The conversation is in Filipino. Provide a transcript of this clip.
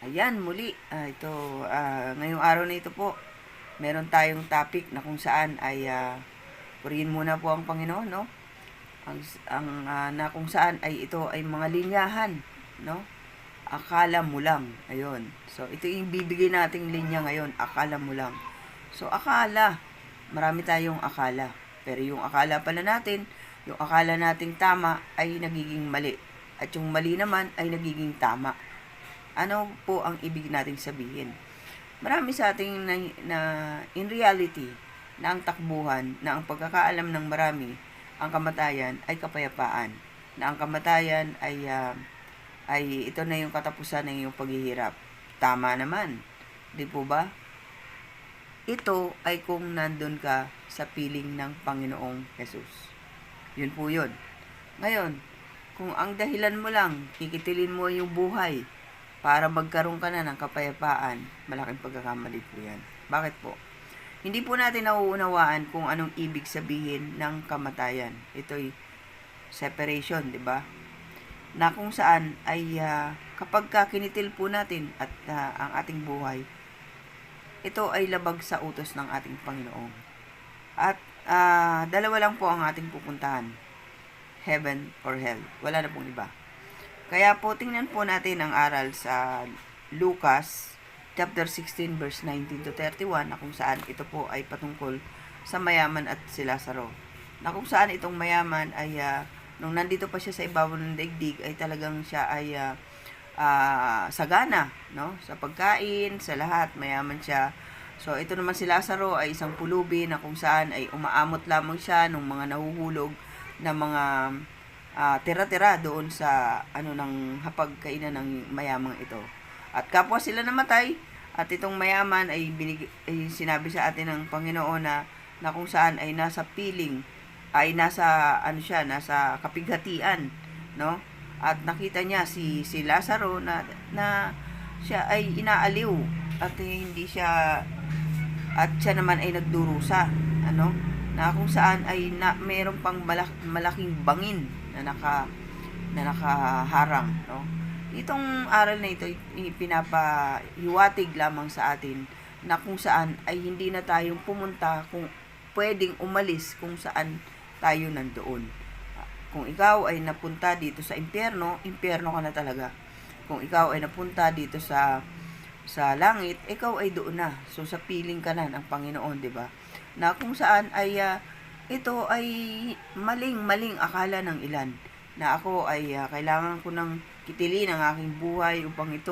Ayan, muli. Ngayong araw na ito po, meron tayong topic na kung saan ay purihin muna po ang Panginoon, no? Na kung saan ay ito ay mga linyahan, no? Akala mo lang. Ayun. So, ito yung bibigay nating linya ngayon. Akala mo lang. So, akala. Marami tayong akala. Pero yung akala pala natin, yung akala nating tama ay nagiging mali. At yung mali naman ay nagiging tama. Ano po ang ibig nating sabihin? Marami sa ating na in reality na ang takbuhan, na ang pagkakaalam ng marami, ang kamatayan ay kapayapaan. Na ang kamatayan ay ito na yung katapusan ng iyong paghihirap. Tama naman. Di po ba? Ito ay kung nandun ka sa piling ng Panginoong Jesus. Yun po yun. Ngayon, kung ang dahilan mo lang, kikitilin mo yung buhay para magkaroon ka na ng kapayapaan, malaking pagkakamali po yan. Bakit po? Hindi po natin nauunawaan kung anong ibig sabihin ng kamatayan. Ito'y separation, di ba? Na kung saan ay kapag kinitil po natin at ang ating buhay, ito ay labag sa utos ng ating Panginoon. At dalawa lang po ang ating pupuntahan. Heaven or hell. Wala na pong iba. Kaya po, tingnan po natin ang aral sa Lucas chapter 16 verse 19 to 31 na kung saan ito po ay patungkol sa mayaman at si Lazaro. Na kung saan itong mayaman ay nung nandito pa siya sa ibabaw ng daigdig ay talagang siya ay sagana, no? Sa pagkain, sa lahat, mayaman siya. So, ito naman si Lazaro ay isang pulubi na kung saan ay umaamot lamang siya ng mga nahuhulog na mga tira-tira doon sa ng hapagkainan ng mayamang ito. At kapwa sila namatay, at itong mayaman ay sinabi sa atin ng Panginoon na kung saan ay nasa piling, ay nasa nasa kapighatian, no? At nakita niya si Lazaro na siya ay inaaliw at hindi siya, at siya naman ay nagdurusa, na kung saan ay mayroon pang malaking bangin na nakaharang, no? Itong aral na ito pinapahiwatig lamang sa atin na kung saan ay hindi na tayong pumunta, kung pwedeng umalis kung saan tayo nandoon. Kung ikaw ay napunta dito sa impyerno, impyerno ka na talaga. Kung ikaw ay napunta dito sa langit, ikaw ay doon na. So sa piling ka na ng Panginoon, 'di ba? Na kung saan ay ito ay maling akala ng ilan na ako ay kailangan ko ng kitilin ang aking buhay upang ito